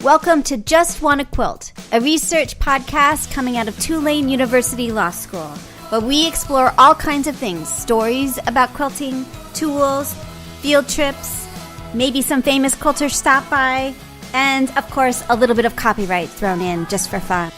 Welcome to Just Wanna Quilt, a research podcast coming out of Tulane University Law School, where we explore all kinds of things, stories about quilting, tools, field trips, maybe some famous quilters stop by, and of course a little bit of copyright thrown in just for fun.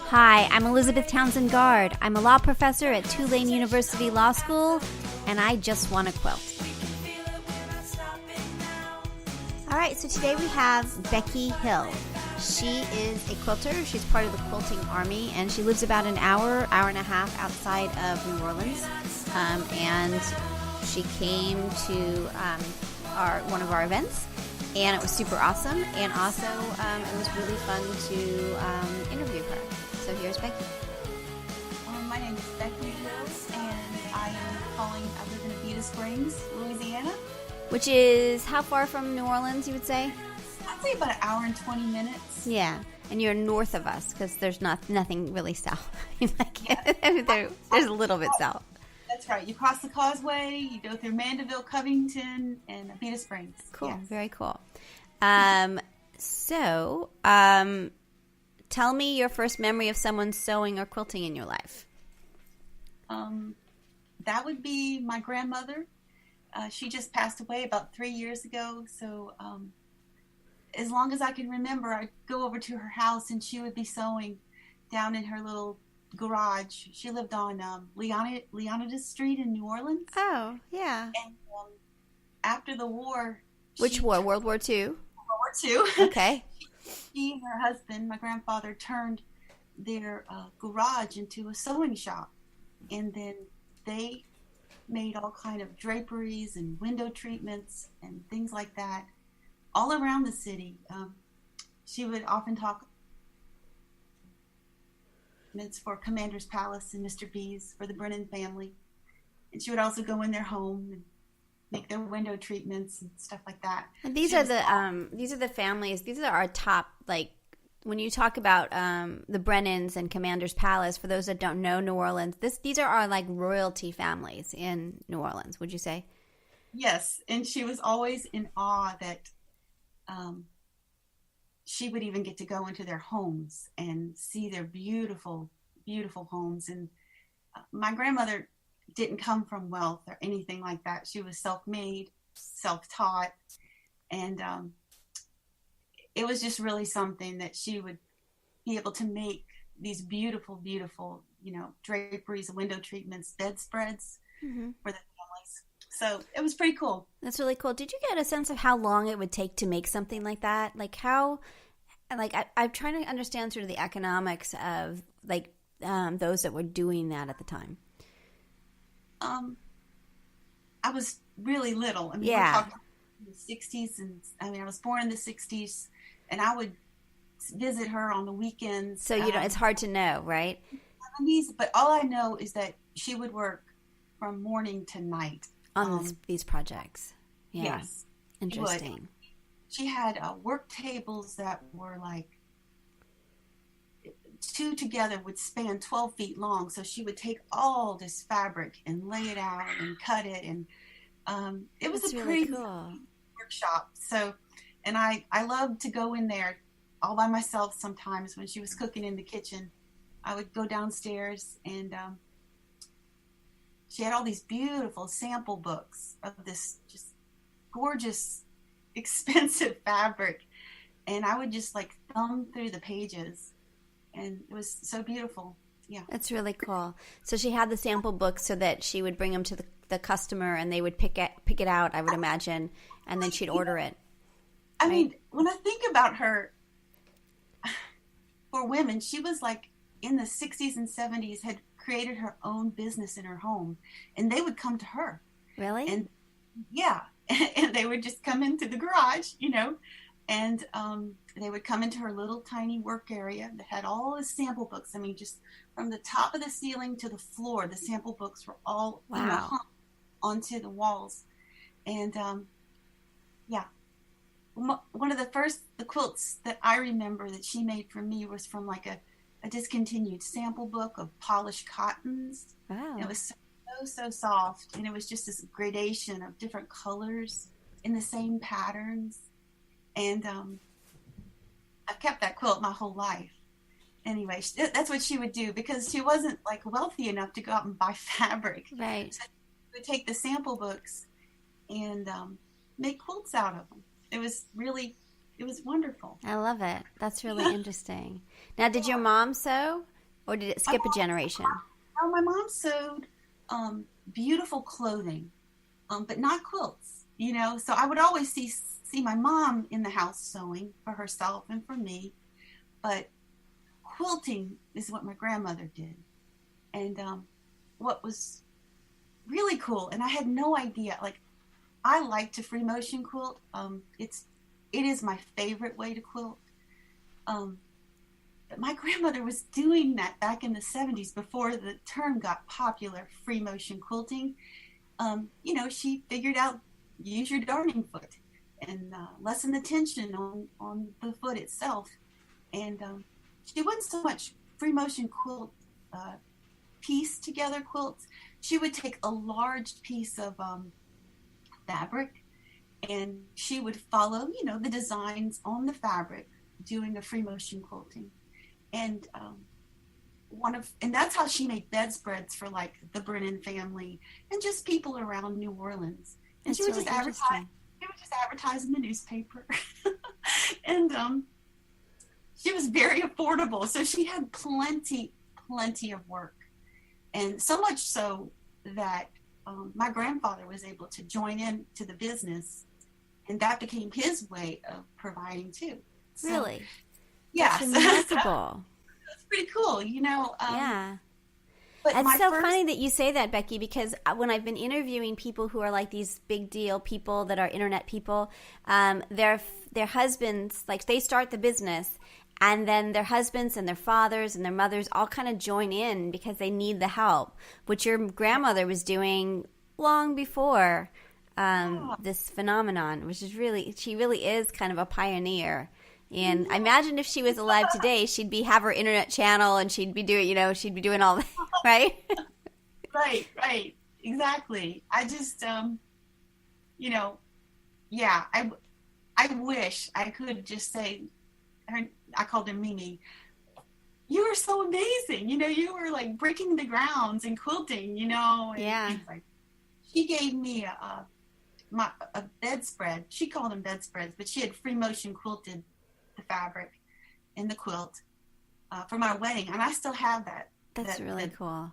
Hi, I'm Elizabeth Townsend Guard. I'm a law professor at Tulane University Law School, and I just wanna quilt. All right, so today we have Becky Hill. She is a quilter. She's part of the Quilting Army, and she lives about an hour and a half outside of New Orleans. And she came to one of our events, and it was super awesome. And also, it was really fun to interview her. So here's Becky. My name is Becky Hill, and I live in Beckys Springs, Louisiana. Which is how far from New Orleans, you would say? I'd say about an hour and 20 minutes. Yeah, and you're north of us because there's nothing really south. There's a little bit south. That's right. You cross the causeway, you go through Mandeville, Covington, and Beckys Springs. Cool, yes. Very cool. So, tell me your first memory of someone sewing or quilting in your life. That would be my grandmother. She just passed away about 3 years ago, so as long as I can remember, I'd go over to her house and she would be sewing down in her little garage. She lived on Leonidas Street in New Orleans. Oh, yeah. And after the war... Which war? World War II? World War II. Okay. She and her husband, my grandfather, turned their garage into a sewing shop, and then they made all kind of draperies and window treatments and things like that all around the city. She would often talk for Commander's Palace and Mr. B's for the Brennan family, and she would also go in their home and make their window treatments and stuff like that. And these are the families. These are our top, like, when you talk about the Brennans and Commander's Palace, for those that don't know New Orleans, these are our, like, royalty families in New Orleans, would you say? Yes, and she was always in awe that she would even get to go into their homes and see their beautiful, beautiful homes. And my grandmother didn't come from wealth or anything like that. She was self-made, self-taught, and it was just really something that she would be able to make these beautiful, beautiful, draperies, window treatments, bedspreads for the families. So it was pretty cool. That's really cool. Did you get a sense of how long it would take to make something like that? Like I'm trying to understand sort of the economics of those that were doing that at the time. I was really little. I mean, yeah. We're talking in the 60s, and I was born in the 60s, and I would visit her on the weekends. So it's hard to know, right? 70s, but all I know is that she would work from morning to night on these projects. Yeah. Yes, interesting. She had work tables that were like two together would span 12 feet long. So she would take all this fabric and lay it out and cut it. And it was That's a really pretty cool workshop. So, and I loved to go in there all by myself sometimes when she was cooking in the kitchen. I would go downstairs, and she had all these beautiful sample books of this just gorgeous, expensive fabric. And I would just like thumb through the pages. And it was so beautiful. Yeah. That's really cool. So she had the sample books so that she would bring them to the customer, and they would pick it out, I would imagine, and then she'd order it. I mean, when I think about her, for women, she was like in the 60s and 70s, had created her own business in her home, and they would come to her. Really? And yeah. And they would just come into the garage, and they would come into her little tiny work area that had all the sample books. I mean, just from the top of the ceiling to the floor, the sample books were all hung onto the walls. And yeah, one of the quilts that I remember that she made for me was from like a discontinued sample book of polished cottons. Wow. It was so soft, and it was just this gradation of different colors in the same patterns. And kept that quilt my whole life. Anyway, that's what she would do because she wasn't like wealthy enough to go out and buy fabric. Right. So she would take the sample books and make quilts out of them. It was wonderful. I love it. That's really interesting. Now, did your mom sew, or did it skip a generation? Oh, my mom sewed beautiful clothing, but not quilts. So I would always see my mom in the house sewing for herself and for me, but quilting is what my grandmother did. And what was really cool, and I had no idea, like, I like to free motion quilt. It is my favorite way to quilt. But my grandmother was doing that back in the 70s before the term got popular, free motion quilting. She figured out, use your darning foot and lessen the tension on the foot itself. And she wasn't so much free motion quilt, piece together quilts. She would take a large piece of fabric, and she would follow, the designs on the fabric, doing a free motion quilting. And and that's how she made bedspreads for like the Brennan family and just people around New Orleans. And that's she would really just advertise. She would just advertise in the newspaper, and she was very affordable. So she had plenty of work, and so much so that my grandfather was able to join in to the business, and that became his way of providing too. So, really? Yes. That's remarkable. That's pretty cool, Yeah. But it's so funny that you say that, Becky, because when I've been interviewing people who are like these big deal people that are internet people, their husbands, like they start the business, and then their husbands and their fathers and their mothers all kind of join in because they need the help, which your grandmother was doing long before this phenomenon, which is she really is kind of a pioneer. And I imagine if she was alive today, she'd have her internet channel and she'd be doing, she'd be doing all that, right? Right. Exactly. I just, yeah, I wish I could just say, I called her Mimi, you were so amazing. You were like breaking the grounds in quilting, and yeah. like, she gave me a bedspread. She called them bedspreads, but she had free motion quilted the fabric in the quilt for my wedding, and I still have that. That's really cool.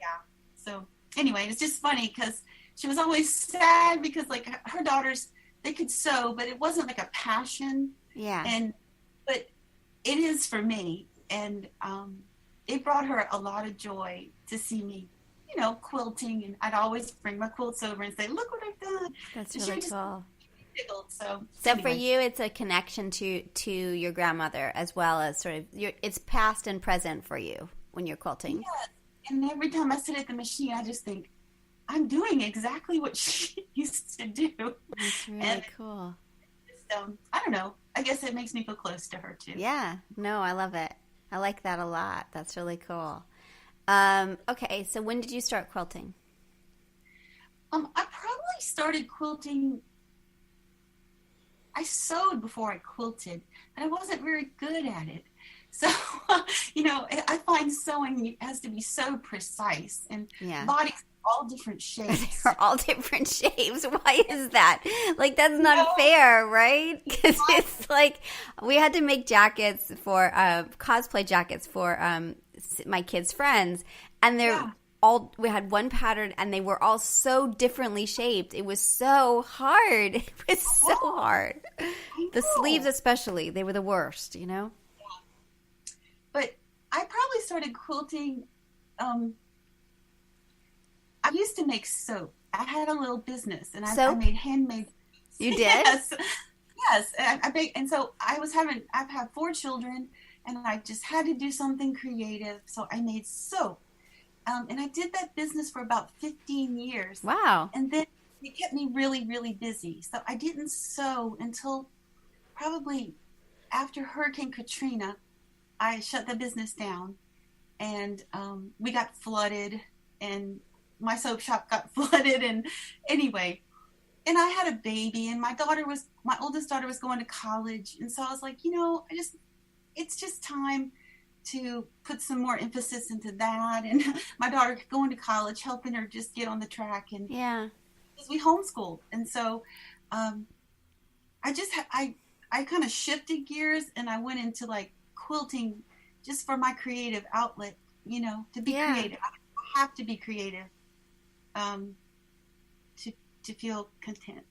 Yeah. So anyway, it's just funny because she was always sad because like her daughters, they could sew, but it wasn't like a passion. Yeah. But it is for me, and it brought her a lot of joy to see me, quilting, and I'd always bring my quilts over and say, "Look what I've done." That's really cool. So anyway. For you, it's a connection to your grandmother as well as sort of it's past and present for you when you're quilting. Yes. And every time I sit at the machine, I just think, I'm doing exactly what she used to do. That's really cool. I don't know. I guess it makes me feel close to her too. Yeah. No, I love it. I like that a lot. That's really cool. Okay, so when did you start quilting? I probably started quilting. I sewed before I quilted, but I wasn't very good at it. So, I find sewing has to be so precise, and bodies all different shapes. They're all different shapes. Why is that? Like, that's not fair, right? Because it's like we had to make jackets for cosplay jackets for my kids' friends, and we had one pattern, and they were all so differently shaped. It was so hard. It was so hard. The sleeves especially, they were the worst, Yeah. But I probably started quilting. I used to make soap. I had a little business, and I made handmade. You did? Yes. I baked, and so I've had 4 children, and I just had to do something creative. So I made soap. And I did that business for about 15 years. Wow. And then it kept me really, really busy. So I didn't sew until probably after Hurricane Katrina. I shut the business down, and we got flooded, and my soap shop got flooded. And anyway, and I had a baby, and my oldest daughter was going to college. And so I was like, it's just time to put some more emphasis into that. And my daughter going to college, helping her just get on the track. And Yeah. because we homeschooled. And so um, I kind of shifted gears and I went into like quilting just for my creative outlet, to be Yeah. creative. I have to be creative um, to feel content.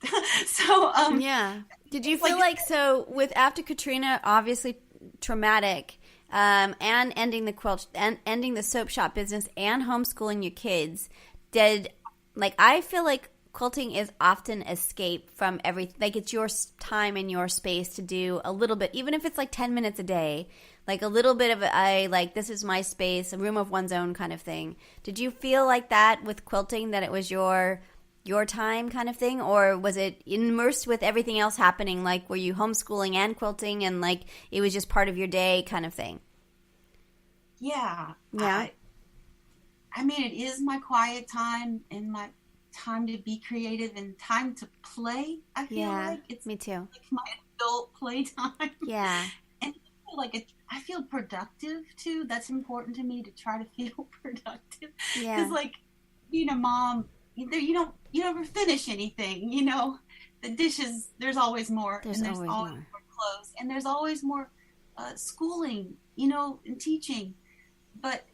So, Yeah. Did you feel like, so with after Katrina, obviously traumatic, and ending the quilt and ending the soap shop business and homeschooling your kids, I feel like quilting is often escape from everything. Like it's your time and your space to do a little bit, even if it's like 10 minutes a day, like a little bit of this is my space, a room of one's own kind of thing. Did you feel like that with quilting, that it was your time kind of thing, or was it immersed with everything else happening? Like, were you homeschooling and quilting and like it was just part of your day kind of thing? Yeah. Yeah. I mean, it is my quiet time and my time to be creative and time to play. I feel like it's me too. like my adult playtime. Yeah. And I feel productive too. That's important to me, to try to feel productive. Yeah. Because like being a mom, you never finish anything. The dishes. There's always more. There's always more more clothes, and there's always more schooling. And teaching. But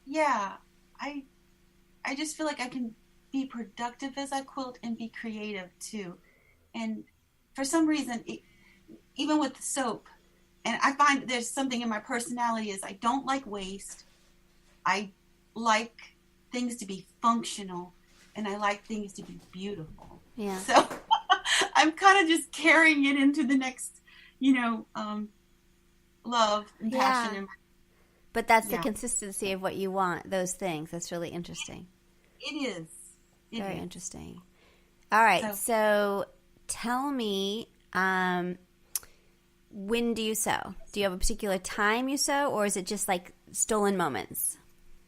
yeah, I just feel like I can be productive as I quilt and be creative too. And for some reason, even with the soap, and I find there's something in my personality is I don't like waste. I like things to be functional, and I like things to be beautiful. Yeah. So I'm kind of just carrying it into the next, love and passion. Yeah. But that's the consistency of what you want, those things. That's really interesting. It is. Very interesting. All right. So tell me, when do you sew? Do you have a particular time you sew, or is it just like stolen moments?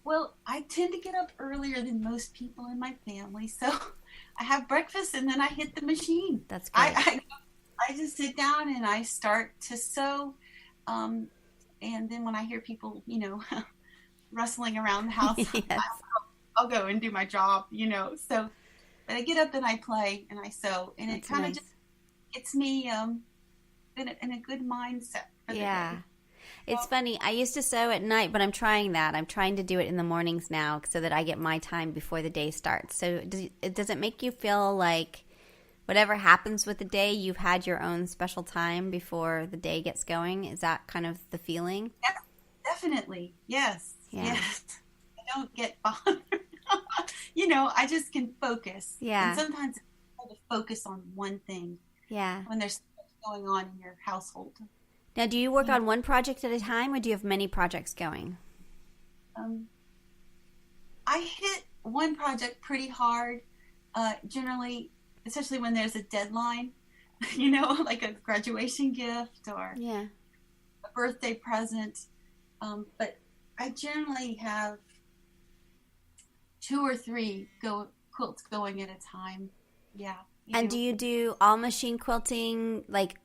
Well, I tend to get up earlier than most people in my family. So I have breakfast and then I hit the machine. That's great. I just sit down and I start to sew. And then when I hear people, rustling around the house, yes. I'll go and do my job, So, but I get up and I play and I sew, and it kind of just gets me in a good mindset for the day. It's funny. I used to sew at night, but I'm trying that. I'm trying to do it in the mornings now so that I get my time before the day starts. So does it make you feel like whatever happens with the day, you've had your own special time before the day gets going? Is that kind of the feeling? Yeah, definitely. Yes. Yeah. Yes. I don't get bothered. I just can focus. Yeah. And sometimes it's hard to focus on one thing. Yeah. When there's so much going on in your household. Now, do you work on one project at a time, or do you have many projects going? I hit one project pretty hard, generally, especially when there's a deadline, like a graduation gift or a birthday present. But I generally have 2 or 3 quilts going at a time. Yeah. And do you do all machine quilting? Like,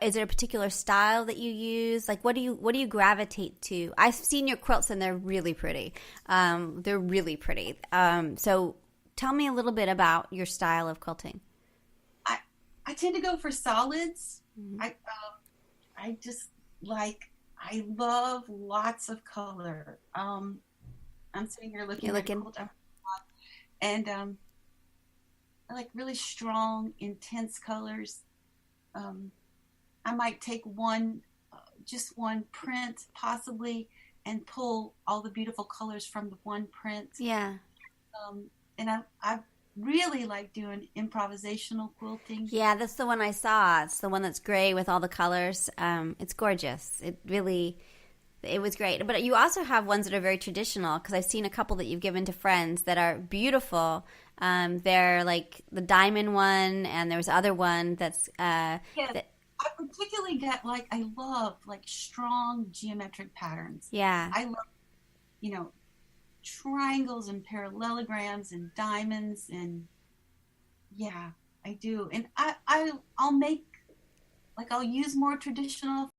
is there a particular style that you use? Like, what do you gravitate to? I've seen your quilts and they're really pretty. They're really pretty. So tell me a little bit about your style of quilting. I tend to go for solids. Mm-hmm. I love lots of color. I'm sitting here looking at a quilt, and I like really strong, intense colors. I might take just one print possibly, and pull all the beautiful colors from the one print. Yeah. And I really like doing improvisational quilting. Yeah, that's the one I saw. It's the one that's gray with all the colors. It's gorgeous. It was great. But you also have ones that are very traditional, because I've seen a couple that you've given to friends that are beautiful. They're like the diamond one, and there's other one that's I particularly I love strong geometric patterns. Yeah. I love, triangles and parallelograms and diamonds, and I do. And I'll make, I'll use more traditional